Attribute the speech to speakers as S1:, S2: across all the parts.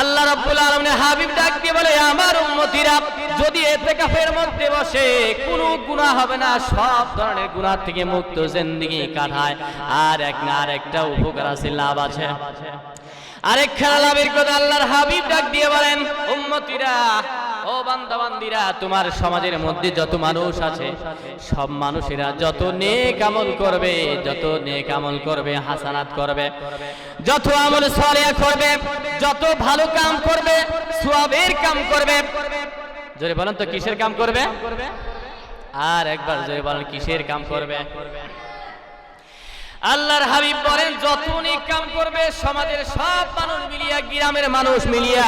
S1: আল্লাহ রাব্বুল আলামিনের হাবিব ডাক দিয়ে বলে, আমার উম্মতিরা যদি ইতিকাফের মধ্যে বসে কোনো গুনাহ হবে না, সব ধরনের গুনাহ থেকে মুক্ত জিন্দেগি কাটায়। আর একটা উপকার আছে, লাভ আছে। আরেকখানা লাভের কথা আল্লাহর হাবিব ডাক দিয়ে বলেন, উম্মতিরা, ও বান্দা বান্দিরা, তোমার সমাজের মধ্যে যত মানুষ আছে সব মানুষেরা যত নেক আমল করবে, হাসানাত করবে, যত আমল সালেহ করবে, যত ভালো কাম করবে, সওয়াবের কাম করবে। জোরে বলেন তো কিসের কাম করবে? আর একবার জোরে বলেন কিসের কাম করবে? আল্লাহর হাবিব বলেন, যত নেক কাম করবে, সমাজের সব মানুষ মিলিয়া, গ্রামের মানুষ মিলিয়া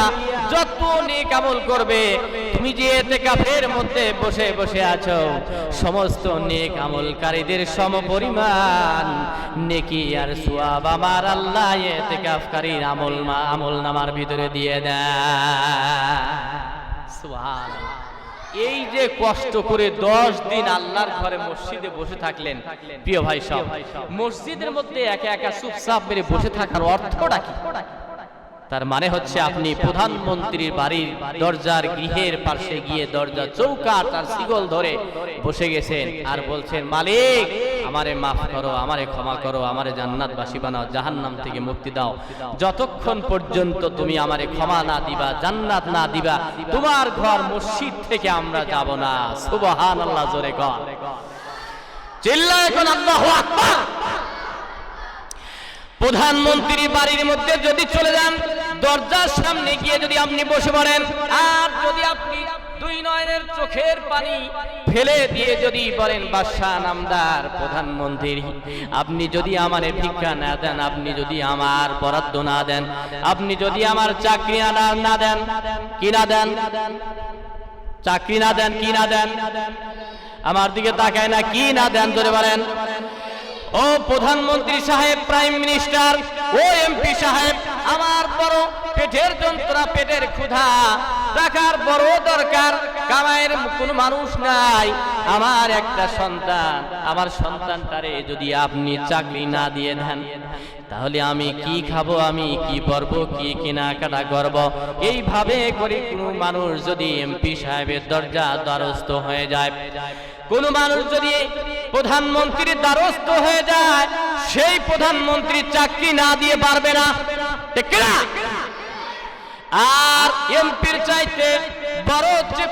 S1: যত নেক আমল করবে, তুমি যে ইতিকাফের মধ্যে বসে বসে আছো, সমস্ত নেক আমলকারীদের সমপরিমাণ নেকি আর সওয়াব আমার আল্লাহ ইতিকাফকারীর আমল নামার ভিতরে দিয়ে দেয়। সুবহানাল্লাহ। এই যে কষ্ট করে 10 দিন আল্লাহর ঘরে মসজিদে বসে থাকলেন, প্রিয় ভাই সব, মসজিদের মধ্যে একা একা চুপচাপ মেরে বসে থাকার অর্থটা কি? তার মানে হচ্ছে আপনি প্রধানমন্ত্রীর বাড়ির দরজার গৃহের পাশে গিয়ে দরজা চৌকাঠ আর শিকল ধরে বসে গেছেন আর বলছেন, মালিক আমারে মাফ করো, আমারে ক্ষমা করো, আমারে জান্নাতবাসী বানাও, জাহান্নাম থেকে মুক্তি দাও। যতক্ষণ পর্যন্ত তুমি আমারে ক্ষমা না দিবা, জান্নাত না দিবা, তোমার ঘর মসজিদ থেকে আমরা যাব না। সুবহানাল্লাহ, জোরে কর, চিল্লায় এখন আল্লাহু আকবার। প্রধানমন্ত্রী বাড়ির মধ্যে যদি চলে যান, দরজার সামনে গিয়ে যদি আপনি বসে পড়েন, আর যদি আপনি 2 নয়নের চোখের পানি ফেলে দিয়ে যদি বলেন, বাদশাহ নামদার প্রধানমন্ত্রী, আপনি যদি আমারে ভিক্ষা না দেন, আপনি যদি আমার বরাদ্দ না দেন, আপনি যদি আমার চাকরি না দেন, কি না দেন, চাকরি না দেন, কি না দেন, আমার দিকে তাকায় না, কি না দেন, ধরে বলেন। ও প্রধানমন্ত্রী সাহেব, প্রাইম মিনিস্টার, ও এমপি সাহেব, আমার বড় পেটের যন্ত্রণা, পেটের ক্ষুধা, টাকার বড় দরকার, কামাইয়ের কোনো মানুষ নাই, আমার একটা সন্তান, আমার সন্তানটারে যদি আপনি চাকরি না দিয়ে দেন, তাহলে আমি কি খাবো, আমি কি পরবো, কি কেনাকাটা করব? এইভাবে করে কোনো মানুষ যদি এমপি সাহেবের দরজা দ্বারস্থ হয়ে যায়, কোন মানুষ যদি প্রধানমন্ত্রীর দ্বারস্থ হয়ে যায়, সেই প্রধানমন্ত্রী চাকরি না দিয়ে পারবে না, ঠিক না? আর এমপির চাইতে বড় হচ্ছে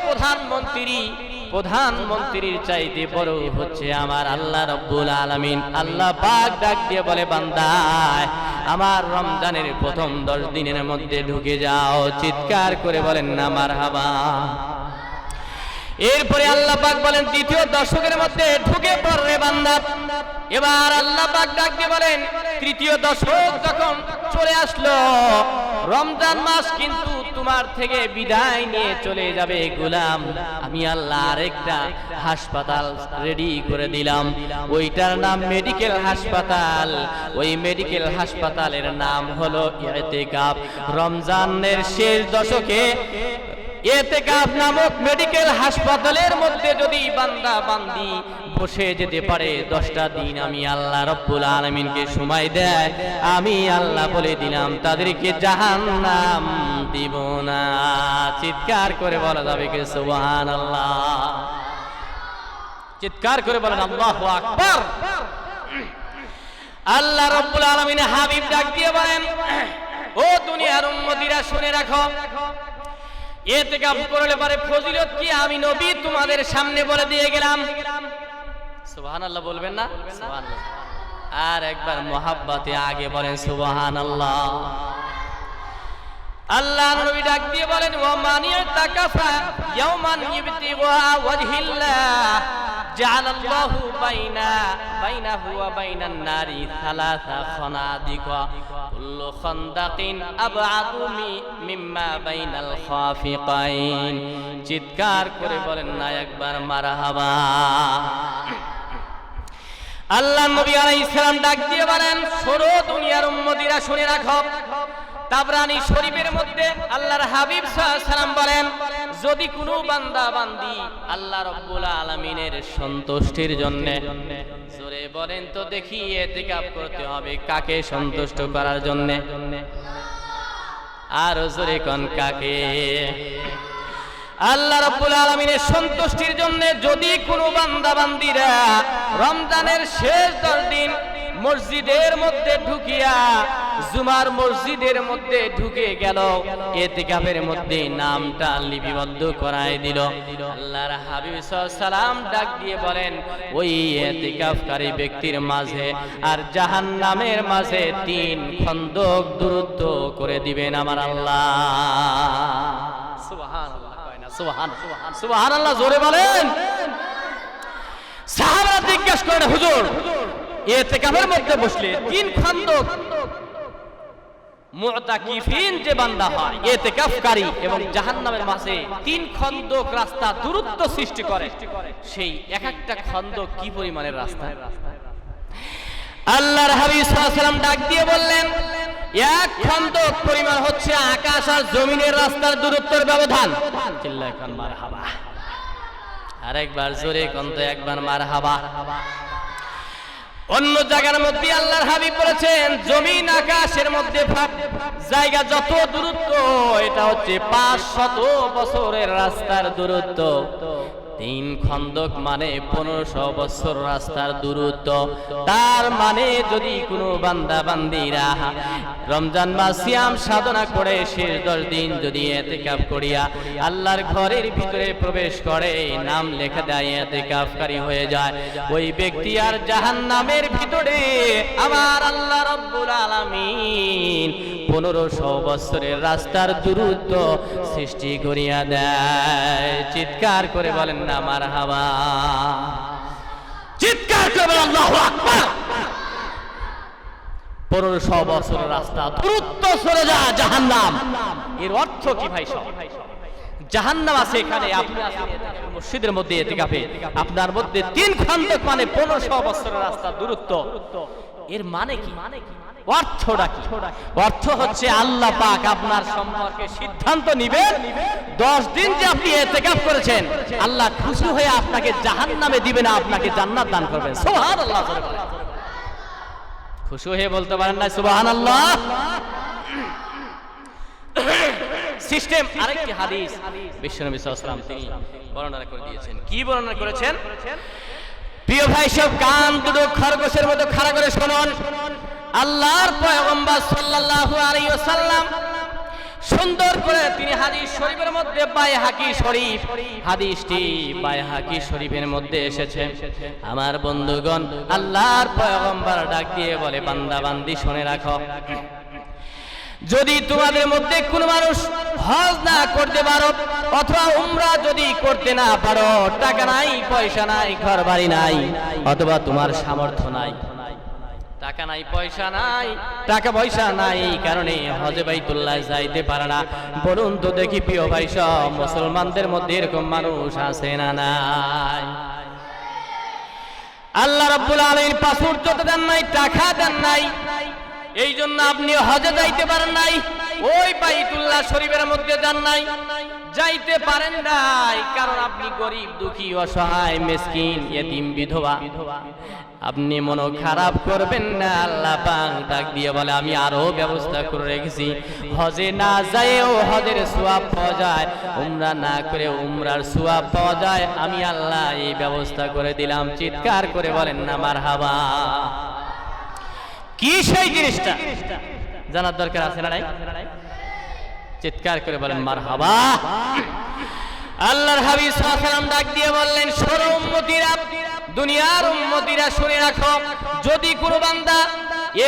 S1: প্রধানমন্ত্রীর চাইতে বড় হচ্ছে আমার আল্লাহ রাব্বুল আলামিন। আল্লাহ পাক ডাক দিয়ে বলে, বান্দা আমার রমজানের প্রথম 10 দিনের মধ্যে ঢুকে যাও। চিৎকার করে বলেন না মারহাবা। এরপরে আল্লাহ পাক বলেন, দ্বিতীয় দশকের মধ্যে ঢুকে পড়রে বান্দা। এবার আল্লাহ পাক ডাক দিয়ে বলেন, তৃতীয় দশক যখন চলে আসলো, রমজান মাস কিন্তু তোমার থেকে বিদায় নিয়ে চলে যাবে গোলাম, আমি আল্লাহ আরেকটা হাসপাতাল রেডি করে দিলাম, ওইটার নাম মেডিকেল হাসপাতাল। ওই মেডিকেল হাসপাতালের নাম হলো ইতিকাফ। রমজানের শেষ দশকে ইতিকাফ নামক মেডিকেল হাসপাতালের মধ্যে যদি বান্দা বান্দি বসে যেতে পারে 10টা দিন, আমি আল্লাহ রাব্বুল আলামিনকে সময় দেয়, আমি আল্লাহ বলে দিলাম তাদেরকে জাহান্নাম দিব না। চিৎকার করে বলা যাবে কি সুবহানাল্লাহ? চিৎকার করে বলেন আল্লাহু আকবার। আল্লাহ রাব্বুল আলামিনের হাবিব ডাক দিয়ে বলেন, ও দুনিয়ার উম্মতিরা শুনে রাখো, ইতিকাফ করলে পরে ফজিলত কি আমি নবী তোমাদের সামনে বলে দিয়ে গেলাম। সুবহানাল্লাহ বলবেন না? সুবহানাল্লাহ। আর একবার মোহাব্বতে আগে বলেন সুবহানাল্লাহ। আল্লাহ নবী ডাক দিয়ে বলেন, ওয়া মান ইয়াতাকাফা ইয়াওমান ইবতিগা ওয়াজহিল্লাহ জাআলাল্লাহু বাইনাহু ওয়া বাইনান নারি সালাসা খানাদিকা কুল্লু খান্দাকিন আবআদু মিম্মা বাইনাল খাফিকাইন। চিৎকার করে বলেন না একবার মারহাবা। আল্লাহ নবী আলাইহিস সালাম ডাক দিয়ে বলেন, শোনো দুনিয়ার উম্মতিরা শুনে রাখো, তাবরানী শরীফের মধ্যে আল্লাহর হাবিব সাল্লাল্লাহু আলাইহি সাল্লাম বলেন, যদি কোনো বান্দা বান্দি আল্লাহ রাব্বুল আলামিনের সন্তুষ্টির জন্য, জোরে বলেন তো দেখি, ইতিকাফ করতে হবে কাকে সন্তুষ্ট করার জন্য? আর জোরে কোন কাকে? আল্লাহ রাব্বুল আলামিনের সন্তুষ্টির জন্য যদি কোনো বান্দা বান্দীরা রমজানের শেষ 10 দিন মসজিদের মধ্যে ঢুকিয়া জুমার মসজিদের মধ্যে ঢুকে গেল, ইতিকাফের মধ্যে নামটা লিপিবদ্ধ করায় দিল, আল্লাহর হাবিব সাল্লাল্লাহু আলাইহি সাল্লাম ডাক দিয়ে বলেন ওই ইতিকাফকারী ব্যক্তির মাঝে আর জাহান্নামের মাঝে 3 খন্দক দূরত্ব করে দিবেন আমার আল্লাহ। সুবহানাল্লাহ, কয় না সুবহানাল্লাহ, জোরে বলেন। সাহাবারা জিজ্ঞেস করেন হুজুর ইতিকাফের মধ্যে বসলে 3 খন্দক, মুতাকিফিন যে বান্দা হয় ইতিকাফকারী এবং জাহান্নামের মাঝে 3 খন্দক রাস্তা দূরত্ব সৃষ্টি করে, সেই এক একটা খন্দক কি পরিমাণের রাস্তা? আল্লাহর হাবিব সাল্লাল্লাহু আলাইহি সাল্লাম ডাক দিয়ে বললেন এক খন্দক পরিমাণ হচ্ছে আকাশ আর জমিনের রাস্তার দূরত্বের ব্যবধান। চিল্লায় কোন মারহাবা, আরেকবার জোরে কোন তো একবার মারহাবা। অন্য জায়গার মধ্যে আল্লাহর হাবিব বলেছেন জমিন আকাশের মধ্যে জায়গা যত দূরত্ব এটা হচ্ছে 500 বছরের রাস্তার দূরত্ব। 3 খন্দক মানে 1500 বছর রাস্তার দূরত্ব। তার মানে যদি কোনো বান্দা বান্দিরা রমজান মাস সিয়াম সাধনা করে শেষ 10 দিন যদি ইতিকাফ করিয়া আল্লাহর ঘরের ভিতরে প্রবেশ করে, নাম লেখা দেয়, ইতিকাফকারী হয়ে যায়, ওই ব্যক্তি আর জাহান্নামের ভিতরে আমার আল্লাহ রাব্বুল আলামিন 1500 বছরের রাস্তার দূরত্ব সৃষ্টি করিয়া দেয়। চিৎকার করে বলেন না মারহাবা, চিৎকার করে বলেন আল্লাহু আকবার। 1500 বছরের রাস্তা দূরত্ব সরে যায় জাহান্নাম। এর অর্থ কি ভাই? সব জাহান্নাম আছে এখানে, আপনি আছেন মসজিদের মধ্যে ইতিকাফে, আপনার মধ্যে 3 খন্দক মানে 1500 বছরের রাস্তা দূরত্ব। এর মানে কি? অর্থটা কি? অর্থ হচ্ছে আল্লাহ পাক আপনার সম্পর্কে সিদ্ধান্ত নেবেন 10 দিন যে আপনি ইতিকাফ করেছেন, আল্লাহ খুশি হয়ে আপনাকে জাহান্নামে দিবে না, আপনাকে জান্নাত দান করবেন। সুবহানাল্লাহ, খুশি হয়ে বলতে পারেন না সুবহানাল্লাহ? সিস্টেম। আরেকটি হাদিস বিশ্বনবী সাল্লাল্লাহু আলাইহি ওয়াসাল্লাম তিনি বর্ণনা করে দিয়েছেন। কি বর্ণনা করেছেন? প্রিয় ভাই সব কান দুটো খরগোশের মতো খাড়া করে শুনুন। আল্লাহর পয়গম্বর সাল্লাল্লাহু আলাইহি ওয়াসাল্লাম সুন্দর করে তিনি হাদিস শরীফের মধ্যে বাইহাকি শরীফ, হাদিসটি বাইহাকি শরীফের মধ্যে এসেছে। আমার বন্ধুগণ, আল্লাহর পয়গম্বর ডাক দিয়ে বলে বান্দা বান্দি শুনে রাখো, যদি তোমাদের মধ্যে কোনো মানুষ হজ না করতে পারো অথবা উমরা যদি করতে না পারো, টাকা নাই, পয়সা নাই, ঘর বাড়ি নাই, অথবা তোমার সামর্থ্য নাই, টাকা নাই, পয়সা নাই, টাকা পয়সা নাই, কারণে হজে বাইতুল্লাহ যাইতে পারে না, বলুন তো দেখি প্রিয় ভাই সব মুসলমানদের মধ্যে এরকম মানুষ আছে না নাই? আল্লাহ রাব্বুল আলামিন পাসপোর্ট দেন নাই, টাকা দেন নাই, এই জন্য আপনি হজে যাইতে পারেন নাই, ওই বাইতুল্লাহ শরীফের মধ্যে যান নাই, যাইতে পারেন নাই, কারণ আপনি গরিব, দুঃখী, অসহায়, মিসকিন, ইতিম, বিধবা। আপনি মন খারাপ করবেন না, আল্লাহ পাক ডাক দিয়ে বলে আমি আরো ব্যবস্থা করে রেখেছি, হজে না যায়ও হজের সওয়াব পাওয়া যায়, উমরা না করে উমরার সওয়াব পাওয়া যায়, আমি আল্লাহ এই ব্যবস্থা করে দিলাম। চিৎকার করে বলেন না মারহাবা। কি সেই জিনিসটা জানার দরকার আছে না নাই? চিৎকার করে বলেন মারহাবা। আল্লাহর হাবিব সাল্লাল্লাহু আলাইহি ওয়াসাল্লাম ডাক দিয়ে বললেন শোনো উম্মতিরা, দুনিয়ার উম্মতিরা শুনে রাখো, যদি কোনো বান্দা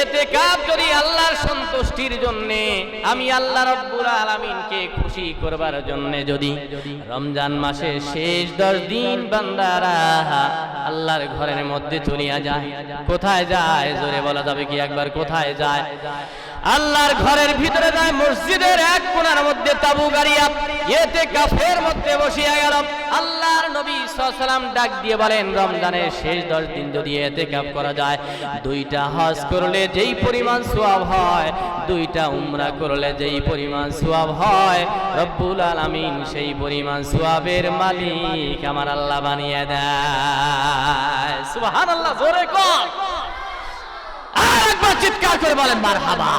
S1: ইতিকাফ যদি আল্লাহর সন্তুষ্টির জন্য, আমি আল্লাহ রাব্বুল আলামিনকে খুশি করবার জন্য যদি রমজান মাসের শেষ 10 দিন বান্দারা আল্লাহর ঘরের মধ্যে চলিয়া যায়, কোথায় যায় জোরে বলা যাবে কি একবার? কোথায় যায়? আল্লাহর ঘরের ভিতরে যায়, মসজিদের এক কোণার মধ্যে তাবু গাড়িয়া ইতিকাফের মধ্যে বসিয়া গেল। আল্লাহর নবী সাল্লাল্লাহু আলাইহি ওয়াসাল্লাম ডাক দিয়ে বলেন রমজানের শেষ 10 দিন যদি ইতিকাফ করা যায়, 2টা হজ করলে যেই পরিমাণ সওয়াব হয়, 2টা উমরা করলে যেই পরিমাণ সওয়াব হয়, রব্বুল আলামিন সেই পরিমাণ সওয়াবের মালিক আমার আল্লাহ বানিয়ে দেয়। সুবহানাল্লাহ, জোরে কর, আরেকবার চিৎকার করে বলেন মারহাবা।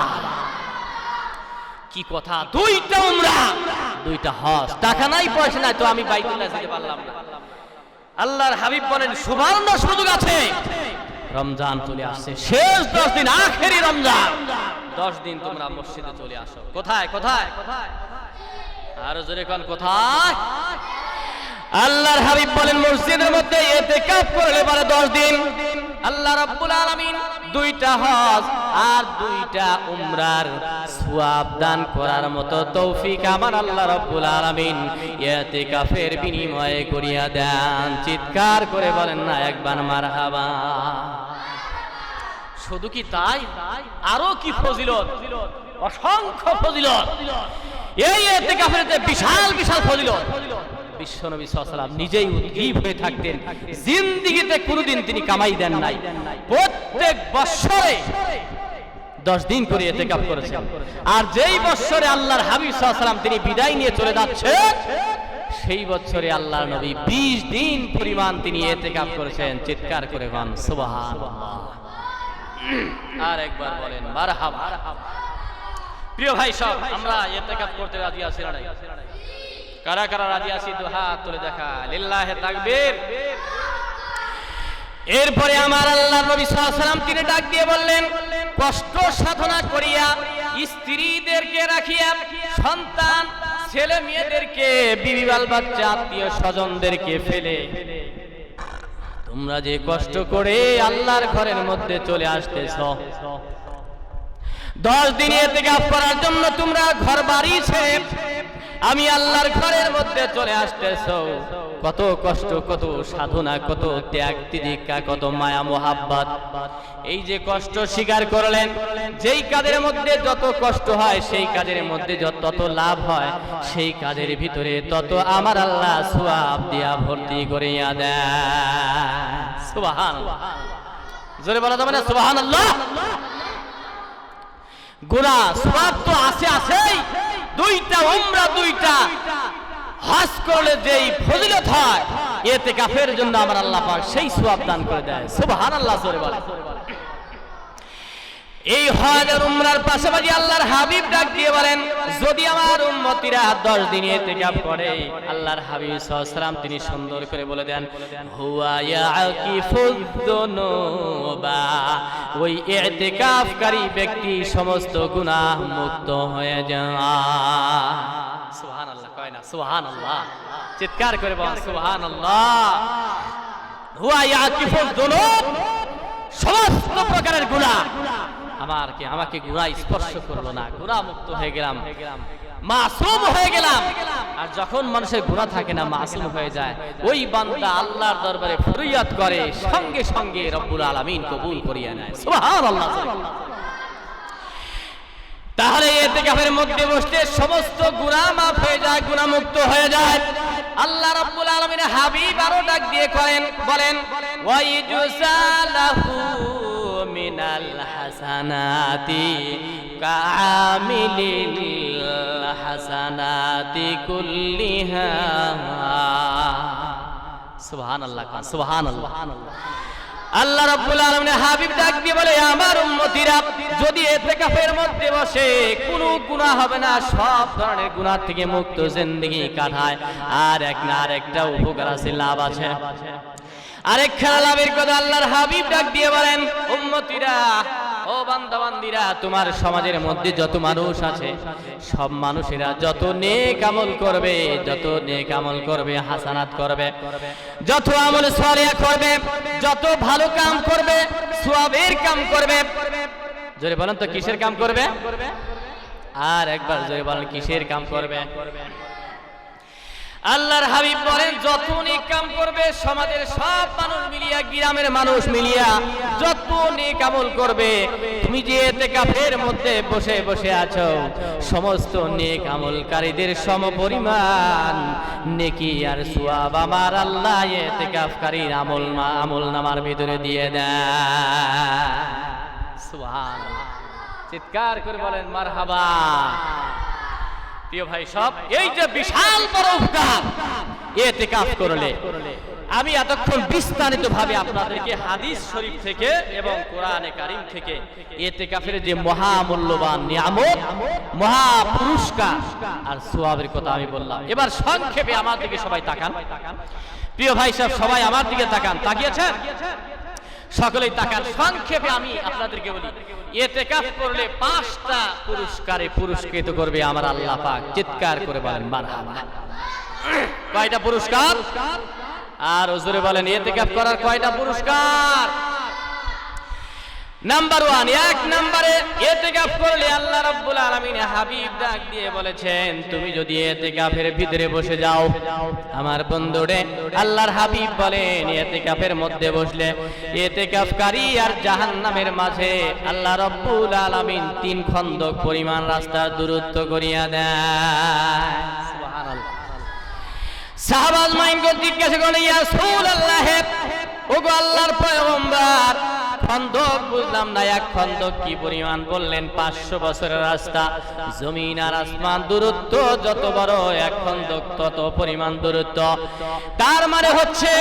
S1: কি কথা, দুইটা উমরা দুইটা হজ, টাকা নাই পয়সা নাই তো আমি বাইতুল্লাহ যেতে পারলাম না। আল্লাহর হাবিব বলেন সুবর্ণ সুযোগ আছে, রমজান চলে আসছে, শেষ 10 দিন, আখেরি রমজান, 10 দিন তোমরা মসজিদে চলে আসো। কোথায় কোথায়? আরো জোরে কোন কোথায়? আল্লাহর হাবিব বলেন মসজিদের মধ্যে ইতিকাফ করলে পারে 10 দিন আল্লাহ রাব্বুল আলামিন দুইটা হজ আর দুইটা উমরার সওয়াব দান করার মতো তৌফিক আমার আল্লাহ রাব্বুল আলামিন ইতিকাফের বিনিময়ে করিয়া দেন। চিৎকার করে বলেন না একবার মারহাবা। শুধু কি তাই, আরো কি ফজিলত, অসংখ্য ফজিলত। এই ইতিকাফের বিশাল বিশাল ফজিলত বিশ্বনবী সাল্লাল্লাহু আলাইহি ওয়াসাল্লাম নিজেই উদ্গ্রীব হয়ে থাকতেন, জিন্দেগিতে কোনোদিন তিনি কামাই দেন নাই, প্রত্যেক বছরে 10 দিন করে ইতিকাফ করেছেন। আর যেই বছরে আল্লাহর হাবিব সাল্লাল্লাহু আলাইহি ওয়াসাল্লাম তিনি বিদায় নিয়ে চলে যাচ্ছেন, সেই বছরে আল্লাহর নবী 20 দিন পরিমাণ তিনি ইতিকাফ করেছেন। চিৎকার করে বলেন সুবহানাল্লাহ। আর একবার বলেন মারহাবা। প্রিয় ভাই সব, আমরা ইতিকাফ করতে রাজি আছি না? কারা কারা রাজি আছি? দু হাত তুলে দেখা, লিল্লাহে তাকবীর। এরপরে আমার আল্লাহর নবী সাল্লাল্লাহু আলাইহি ওয়াসাল্লাম তিনি ডাক দিয়ে বললেন, কষ্ট সাধনা করিয়া স্ত্রীদেরকে রাখিয়া, সন্তান ছেলে মেয়েদেরকে, বিবি বাল বাচ্চা আত্মীয় স্বজনদেরকে ফেলে তোমরা যে কষ্ট করে আল্লাহর ঘরের মধ্যে চলে আসতেছো, 10 দিন ইতিকাফ করার জন্য তোমরা ঘর বাড়ি ছেড়ে আমি আল্লাহর ঘরের মধ্যে চলে আসতেছো, কত কষ্ট, কত সাধনা, কত ত্যাগ তিতিক্ষা, কত মায়া মোহাব্বত। এই যে কষ্ট স্বীকার করলেন, যেই কাজের মধ্যে যত কষ্ট হয় সেই কাজের মধ্যে যত লাভ হয়, সেই কাজের ভিতরে তত আমার আল্লাহ সওয়াব দিয়া ভর্তি করিয়া দেয়। সুবহানাল্লাহ। জোরে বলা যাবে না সুবহানাল্লাহ? গুনাহ সওয়াব তো আছেই, দুইটা উমরা দুইটা হজ করলে যেই ফজিলত হয়, ইতিকাফের জন্য আমার আল্লাহ পাক সেই সওয়াব দান করে দেয়। সুবহানাল্লাহ জোরে বলেন। এই হজ আর উমরার পাশাপাশি আল্লাহর হাবিব ডাক দিয়ে বলেন, যদি আমার উম্মতিরা 10 দিন ইতিকাফ করে, আল্লাহর হাবিব সাল্লাল্লাহু আলাইহি ওয়াসাল্লাম তিনি সুন্দর করে বলে দেন, হুয়া ইয়াকিফুদ্দুনুবা, ওই ইতিকাফকারী ব্যক্তি সমস্ত গুনাহ মুক্ত হয়ে যায়। সুবহানাল্লাহ কয় না? সুবহানাল্লাহ। চিৎকার করে বল সুবহানাল্লাহ। হুয়া ইয়াকিফুদ্দুনুব, সমস্ত প্রকারের গুনাহ আমাকে গুনাহ স্পর্শ করলো না, গুনাহ মুক্ত হয়ে গেলাম, মাসুম হয়ে গেলাম। আর যখন মানুষের গুনাহ থাকে না, মাসুম হয়ে যায়, ওই বান্দা আল্লাহর দরবারে ফরিয়াদ করে, সঙ্গে সঙ্গে রব্বুল আলামিন কবুল করিয়া নেয়। সুবহানাল্লাহ। তাহলে ইতিকাফের মধ্যে বসলে সমস্ত গুনাহ মাফ হয়ে যায়, গুনাহ মুক্ত হয়ে যায়। আল্লাহ রাব্বুল আলামিন হাবিব আরো ডাক দিয়ে বলেন ওয়া ইজসালাহু মিনাল হাসানাতি কামিলিল হাসানাতি কুল্লিহা। সুবহানাল্লাহ, সুবহানাল্লাহ। আল্লাহ রাব্বুল আলামিন হাবিব ডাক দিয়ে বলে, আমার উম্মতিরা যদি ইতিকাফের মধ্যে বসে, কোনো গুনাহ হবে না, সব ধরনের গুনাহ থেকে মুক্ত জিন্দেগি কাটায়। আর একটা উপকার আছে, লাভ আছে। আরেকখানা লাভের কথা আল্লাহর হাবিব ডাক দিয়ে বলেন, উম্মতিরা, ও বান্দাবান্দিরা, তোমার সমাজের মধ্যে যত মানুষ আছে, সব মানুষেরা যত নেক আমল করবে, হাসানাত করবে, যত আমল সালেহ করবে, যত ভালো কাম করবে, সওয়াবের কাম করবে। জোরে বলেন তো কিসের কাম করবে? আর একবার জোরে বলেন কিসের কাম করবে? আল্লাহর হাবিব বলেন, যত নেক কাম করবে, সমাজের সব মানুষ মিলিয়া, গ্রামের মানুষ মিলিয়া যত নেক আমল করবে, তুমি যে ইতিকাফের মধ্যে বসে আছো, সমস্ত নেক আমলকারীদের সমপরিমাণ নেকি আর সওয়াব আমার আল্লাহ ইতিকাফকারীর আমল নামার ভিতরে দিয়ে দেয়। সুবহানাল্লাহ। চিৎকার করে বলেন মারহাবা। প্রিয় ভাই সব, এই যে বিশাল বড় উপকার ইতিকাফ করলে, আমি এতক্ষণ বিস্তারিত ভাবে আপনাদেরকে হাদিস শরীফ থেকে এবং কোরআনে কারীম থেকে ইতিকাফের যে মহামূল্যবান নিয়ামত, মহা পুরস্কার আর সওয়াবের কথা আমি বললাম। এবার সংক্ষেপে আমার দিকে সবাই তাকান। প্রিয় ভাই সব, সবাই আমার দিকে তাকান। তাকিয়েছেন? সকলেই তাকান। সংক্ষেপে আমি আপনাদেরকে বলি, ইতিকাফ করলে 5টা পুরস্কারে পুরস্কৃত করবে আমার আল্লাহ পাক। চিৎকার করে বলেন মারহাবা। কয়টা পুরস্কার? আর হুজুরে বলেন ইতিকাফ করার কয়টা পুরস্কার? নাম্বার 1, 1 নম্বরে ইতিকাফ করলে আল্লাহ রাব্বুল আলামিন হাবিব ডাক দিয়ে বলেছেন, তুমি যদি ইতিকাফের ভিতরে বসে যাও আমার বন্ধুরে, আল্লাহর হাবিব বলেন ইতিকাফের মধ্যে বসলে ইতিকাফকারী আর জাহান্নামের মাঝে আল্লাহ রাব্বুল আলামিন 3 খন্দক পরিমাণ রাস্তার দূরত্ব করিয়া দেয়। সুবহানাল্লাহ। সাহাবাজ মাইনকে জিজ্ঞাসা করলেন, ইয়া রাসূলুল্লাহ, ওগো আল্লাহর পয়গম্বর, খন্দক বুঝলাম না, 1 খন্দক কি পরিমাণ? বললেন 500 বছরের রাস্তা। জমিন আর আসমান দূরত্ব যত বড়, 1 খন্দক তত পরিমাণ দূরত্ব। তার মানে হচ্ছে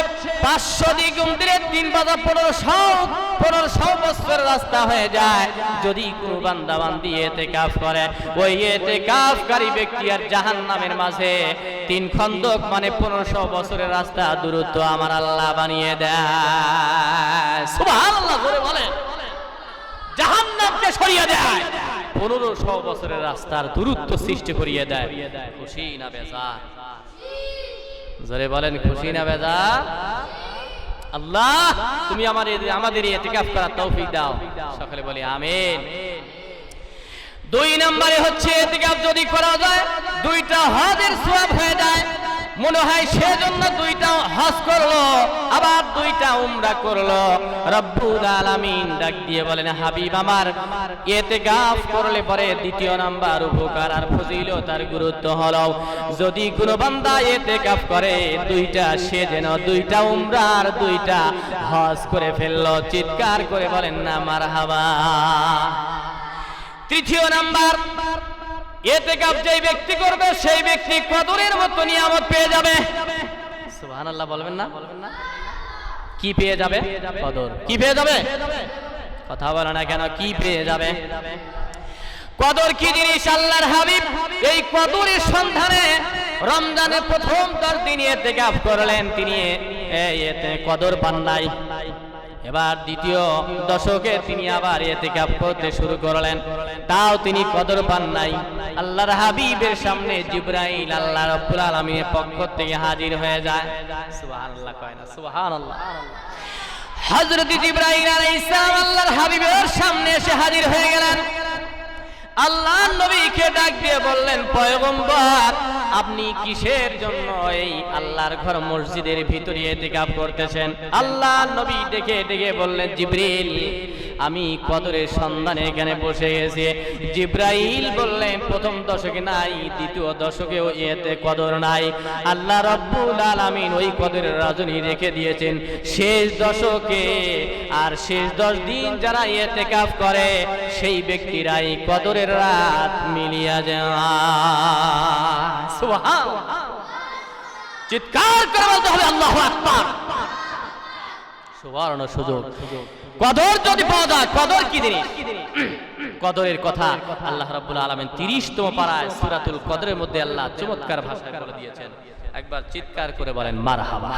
S1: 500 দ্বিগুণ দিলে 3 বাজা 1500 বছরের রাস্তা হয়ে যায়। যদি কোনো বান্দা বান্দি ইতিকাফ করে, ওই ইতিকাফকারী ব্যক্তি আর জাহান্নামের মাঝে 3 খন্দক মানে 1500 বছরের রাস্তা দূরত্ব আমার আল্লাহ বানিয়ে দেয়। সুবহানাল্লাহ করে বলেন। জাহান্নামকে সরিয়ে দেয়, 1500 বছরের রাস্তার দূরত্ব সৃষ্টি করিয়ে দেয়। খুশি না বেজার? জোরে বলেন, খুশি না বেজার? আল্লাহ তুমি আমাদের ইতিকাফ করার তৌফিক দাও। সকলে বলি আমিন। 2 নম্বরে হচ্ছে ইতিকাফ যদি করা যায় 2টা হজের সওয়াব হয়ে যায়। মনে হয় সেজন্য 2টা হজ করলো, আবার 2টা উমরা করলো। রব্বুল আলামিন ডাক দিয়ে বলেন, হাবিব আমার, ইতিকাফ করলে পরে 2য় নাম্বার উপকার আর ফজিলত আর গুরুত্ব হলো, যদি কোনো বান্দা ইতিকাফ করে 2টা, সে যেন 2টা উমরা আর 2টা হজ করে ফেললো। চিৎকার করে বলেন না মারহাবা। 3য় নাম্বার, ইতিকাফ যেই ব্যক্তি করবে সেই ব্যক্তি কদরের মতো নিয়ামত পেয়ে যাবে। সুবহানাল্লাহ বলবেন না? কি পেয়ে যাবে? কদর। কি পেয়ে যাবে? কথা বলে না কেন? কি পেয়ে যাবে? কদর কি জিনিস? আল্লাহর হাবিব এই কদরের সন্ধানে রমজানের প্রথম 10 দিন ইতিকাফ করলেন, তিনি কদর পান নাই। এবার 2য় দশকে তিনি আবার ইতিকাফ করতে শুরু করলেন, তাও তিনি কদর পান নাই। আল্লাহর হাবিবের সামনে জিবরাইল আল্লাহ রাব্বুল আলামিনের পক্ষ থেকে হাজির হয়ে যায়। সুবহানাল্লাহ কয় না? সুবহানাল্লাহ। হযরত জিবরাইল আলাইহিস সালাম আল্লাহর হাবিবের সামনে এসে হাজির হয়ে গেলেন। আল্লাহর নবীকে ডাক দিয়ে বললেন, পয়গম্বর আপনি কিসের জন্য এই আল্লাহর ঘর মসজিদের ভিতরে ইতিকাফ করতেছেন? আল্লাহর নবী ডেকে ডেকে বললেন, জিবরিল আমি কদরের সন্ধানে এখানে বসে গেছি। জিবরাইল বললেন, প্রথম দশকে নাই, 2য় দশকেও এতে কদর নাই। আল্লাহ রাব্বুল আলামিন ওই কদরের রাজনী রেখে দিয়েছেন শেষ দশকে। আর শেষ 10 দিন যারা ইতিকাফ করে সেই ব্যক্তিরাই কদরের রাত মিলিয়া যায়। সুবহানাল্লাহ। চিৎকার করে বলতে হবে আল্লাহু আকবার। সুবর্ণ সুযোগ। কদর যদি পাওয়া যায়, কদর কি জিনিস? কদরের কথা আল্লাহ রাব্বুল আলামিন 30তম পারায় সূরাতুল কদরের মধ্যে আল্লাহ চমৎকার ভাষায় বলে দিয়েছেন। একবার চিৎকার করে বলেন মারহাবা।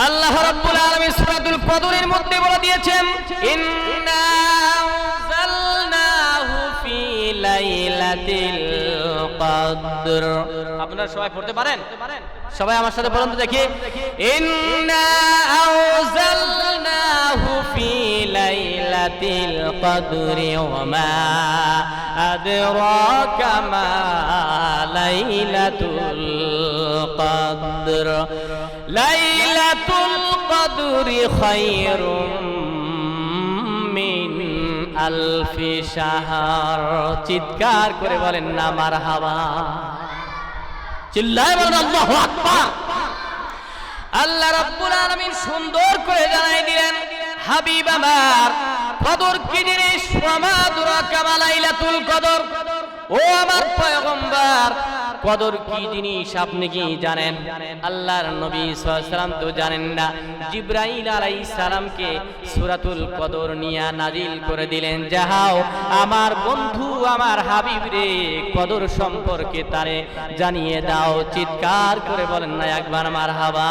S1: আল্লাহ রাব্বুল আলামিন সূরাতুল কদরের মধ্যে বলে দিয়েছেন, ইন্না আনজালনাহু ফি লাইলাতিল কদর। আপনারা সবাই পড়তে পারেন? সবাই আমার সাথে বলুন তো দেখি, ইন্না আনজালনাহু ফি লাইলাতিল কদরি ওয়া মা আদরাকা মা লাইলাতুল কদর। লাইলাতুল কদরি খায়রুম মিন আলফি শাহর। চিৎকার করে বলেন না মারহাবা। চিল্লায় বলেন আল্লাহু আকবার। আল্লাহ রাব্বুল আলামিন সুন্দর করে জানাই দিলেন, হাবিব আমার, কদর কি জিনিস? ওয়া মা আদরাকা মা লাইলাতুল কদর। ও আমার পয়গম্বর, কদর কি জিনিস আপনি কি জানেন? আল্লাহর নবী সাল্লাল্লাহু আলাইহি ওয়াসাল্লাম তো জানেন না। জিবরাইল আলাইহিস সালামকে সূরাতুল কদর নিয়ে নাজিল করে দিলেন, যাও আমার বন্ধু আমার হাবিব রে কদর সম্পর্কে তারে জানিয়ে দাও। চিৎকার করে বলেন না একবার মারহাবা।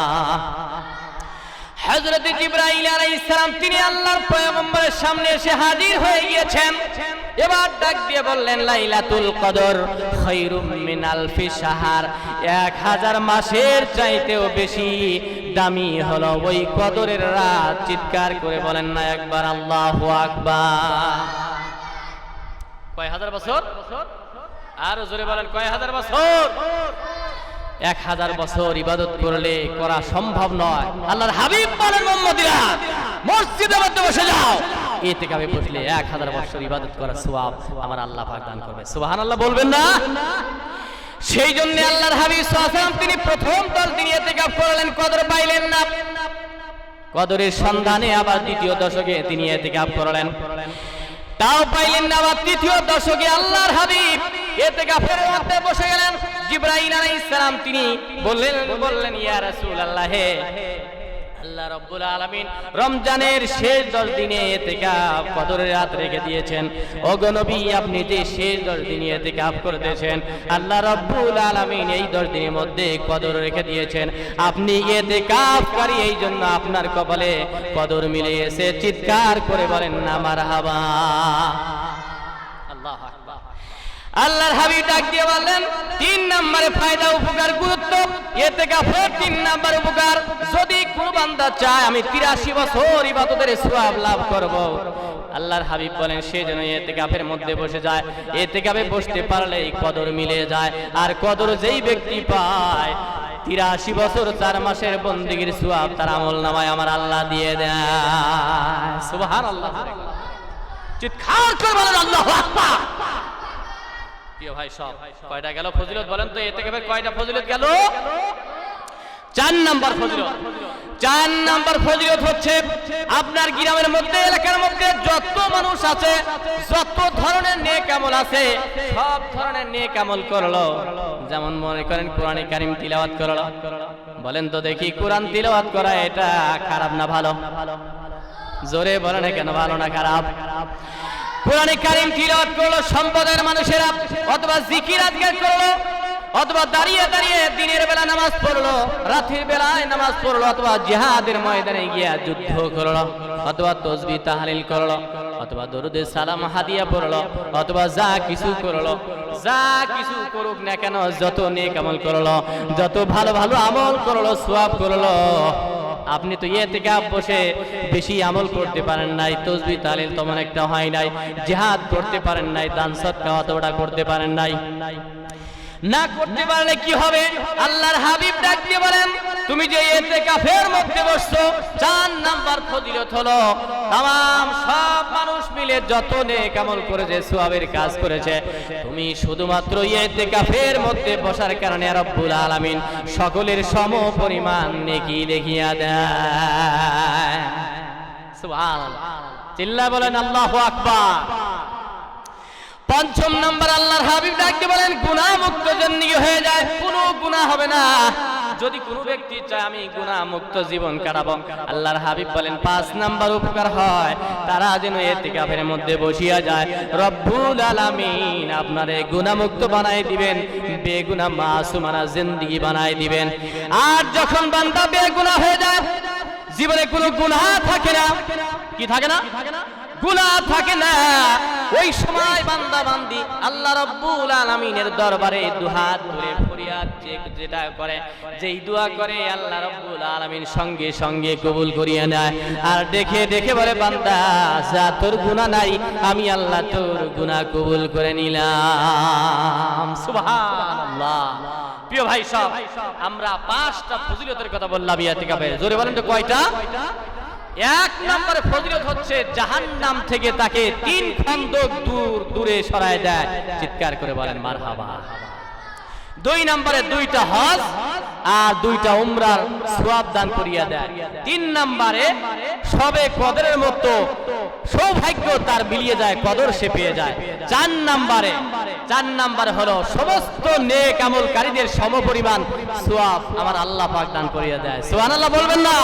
S1: হযরত জিবরাইল আলাইহিস সালাম তিনি আল্লাহর পয়গম্বরের সামনে এসে হাজির হয়ে গিয়েছেন। এবার ডাক দিয়ে বললেন, লাইলাতুল কদর খায়রুম মিন আলফি শাহর, 1000 মাসের চাইতেও বেশি দামি হলো ওই কদরের রাত। চিৎকার করে বলেন না একবার আল্লাহু আকবার। কয় হাজার বছর? আর জোরে বলেন কয় হাজার বছর? 1000 বছর ইবাদত করলে করা সম্ভব নয়। আল্লাহর হাবিব বলেন, মুহাম্মদীরা মসজিদের মধ্যে বসে যাও, ইতিকাফে বসলে 1000 বছর ইবাদত করার সওয়াব আমার আল্লাহ পাক দান করবে। সুবহানাল্লাহ বলবেন না? সেই জন্য আল্লাহর হাবিব সাল্লাল্লাহু আলাইহি ওয়াসাল্লাম তিনি প্রথম 10 দিন ইতিকাফ করলেন, কদর পাইলেন না। কদরের সন্ধানে আবার দ্বিতীয় দশকে তিনি ইতিকাফ করলেন, তাও পাইলেন না। আবার তৃতীয় দশকে আল্লাহর হাবিব ইতিকাফের মধ্যে বসে গেলেন। জিবরাইল আলাইহিস সালাম তিনি বললেন ইয়া রাসূলুল্লাহ, হে আল্লাহ রাব্বুল আলামিন রমজানের শেষ 10 দিনে ইতিকাফ কদরের রাত রেখে দিয়েছেন। ওগো নবী, আপনি যে শেষ 10 দিনে ইতিকাফ করতেছেন, আল্লাহ রাব্বুল আলামিন এই 10 দিনের মধ্যে কদর রেখে দিয়েছেন। আপনি ইতিকাফকারী, এই জন্য আপনার কপালে কদর মিলে এসে। চিৎকার করে বলেন না মারহাবা। আল্লাহু আকবার। আল্লাহর হাবিব ডাক দিয়ে বললেন, 3 নম্বরে ফায়দা, উপকার, গুরুত্ব ইতিকাফের 3 নম্বর উপকার। যদি কোন বান্দা চায় আমি 83 বছর ইবাদতের সওয়াব লাভ করব, আল্লাহর হাবিব বলেন সে যেন ইতিকাফের মধ্যে বসে যায়। ইতিকাফে বসতে পারলেই কদর মিলে যায়। আর কদর যেই ব্যক্তি পায় 83 বছর 4 মাসের বন্দেগীর সওয়াব তার আমলনামায় আমার আল্লাহ দিয়ে দেয়। সুবহানাল্লাহ। চিৎকার করে বলেন আল্লাহু আকবার। প্রিয় ভাই, সব কয়টা গেল ফজিলত বলেন তো? ইতিকাফের কয়টা ফজিলত গেল? 4 নাম্বার ফজিলত। 4 নাম্বার ফজিলত হচ্ছে আপনার গ্রামের মধ্যে, এলাকার মধ্যে যত মানুষ আছে, যত ধরনের নেক আমল আছে, সব ধরনের নেক আমল করলো। যেমন মনে করেন কোরআনে কারীম তিলাওয়াত করলো। বলেন তো দেখি, কোরআন তিলাওয়াত করা এটা খারাপ না ভালো? জোরে বলেন কেন, ভালো না খারাপ? কোরআনে কারীম তিলাওয়াত করলো সম্প্রদায়ের মানুষেরা, অথবা জিকির আজকার করলো, অথবা দাঁড়িয়ে দাঁড়িয়ে দিনের বেলা নামাজ পড়লো, রাতের বেলায় নামাজ পড়লো, অথবা জিহাদের ময়দানে গিয়া যুদ্ধ করলো, অথবা তাসবিহ তাহলিল করলো, অথবা দরুদে সালাম হাদিয়া পড়লো, অথবা যা কিছু করলো, যা কিছু করুক না কেন, যত নেক আমল করলো, যত ভালো ভালো আমল করলো, সওয়াব করলো, আপনি তো ইতিকাফ বসে বেশি আমল করতে পারেন নাই, তাসবিহ তাহলিল তেমন একটা হয় নাই, জিহাদ করতে পারেন নাই, দান সদকা অতটা করতে পারেন নাই। না করতে পারলে কি হবে? আল্লাহর হাবিব ডাক দিয়ে বলেন, তুমি যে ইতিকাফের মধ্যে বসছো, 4 নাম্বার ফজিলত হলো तमाम সব মানুষ মিলে যত নেক আমল করেছে, সওয়াবের কাজ করেছে, তুমি শুধুমাত্র ইতিকাফের মধ্যে বসার কারণে রব্বুল আলামিন সকলের সম পরিমাণ নেকি লিখিয়া দেয়। সুবহানাল্লাহ। চিল্লা বলেন আল্লাহু আকবার। 5 নম্বর আল্লাহর হাবিব ডাকতে বলেন, গুনাহ মুক্ত জিন্দেগি হয়ে যায়, কোনো গুনাহ হবে না। যদি কোনো ব্যক্তি চায় আমি গুনাহ মুক্ত জীবন কাটাবো, আল্লাহর হাবিব বলেন 5 নাম্বার উপকার হয়, তারা যেন ইতিকাফের মধ্যে বসিয়া যায়, রব্বুল আলামিন আপনারে গুনাহ মুক্ত বানাই দিবেন, বেগুনাহ মাসুমানা জিন্দেগি বানাই দিবেন। আর যখন বান্দা বেগুনাহ হয়ে যায়, জীবনে কোনো গুনাহ থাকে না, কি থাকে না? গুনাহ থাকে না, ওই সময় বান্দা বান্দি আল্লাহ রাব্বুল আলামিনের দরবারে দুহাত তুলে ফরিয়াদ যেটা করে, যেই দোয়া করে আল্লাহ রাব্বুল আলামিন সঙ্গে সঙ্গে কবুল করিয়ে নেয়। আর দেখে দেখে বলে, বান্দা যা তোর গুনাহ নাই, আমি আল্লাহ তোর গুনাহ কবুল করে নিলাম। সুবহানাল্লাহ। প্রিয় ভাই সব, আমরা 5টা ফজিলতের কথা বললাম ইতিকাফের, জোরে বলেন তো কয়টা? 1 নম্বরে ফজিলত হচ্ছে জাহান্নাম থেকে তাকে 3 খন্দক দূরে সরায় দেয়। চিৎকার করে বলেন মারহাবা। 2 নম্বরে 2টা হজ আর 2টা উমরার সওয়াব দান করিয়া দেয়। 3 নম্বরে সবে কদরের মতো সৌভাগ্য তার মিলিয়ে যায়, কদর সে পেয়ে যায়। 4 নম্বরে হলো সমস্ত নেক আমলকারীদের সমপরিমাণ সওয়াব আমার আল্লাহ পাক দান করিয়া দেয়। সুবহানাল্লাহ বলবেন না?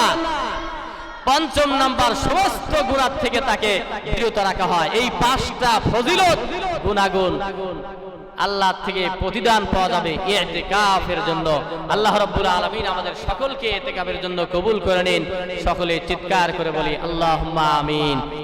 S1: 5 নম্বর সমস্ত গুনাহ থেকে তাকে বিরত রাখা হয়। এই 5টা ফজিলত গুনাহগুণ আল্লাহ থেকে প্রতিদান পাওয়া যাবে ইতিকাফের জন্য। আল্লাহ রাব্বুল আলামিন আমাদের সকলকে ইতিকাফের জন্য কবুল করে নিন। সকলে চিৎকার করে বলি আল্লাহুম্মা আমিন।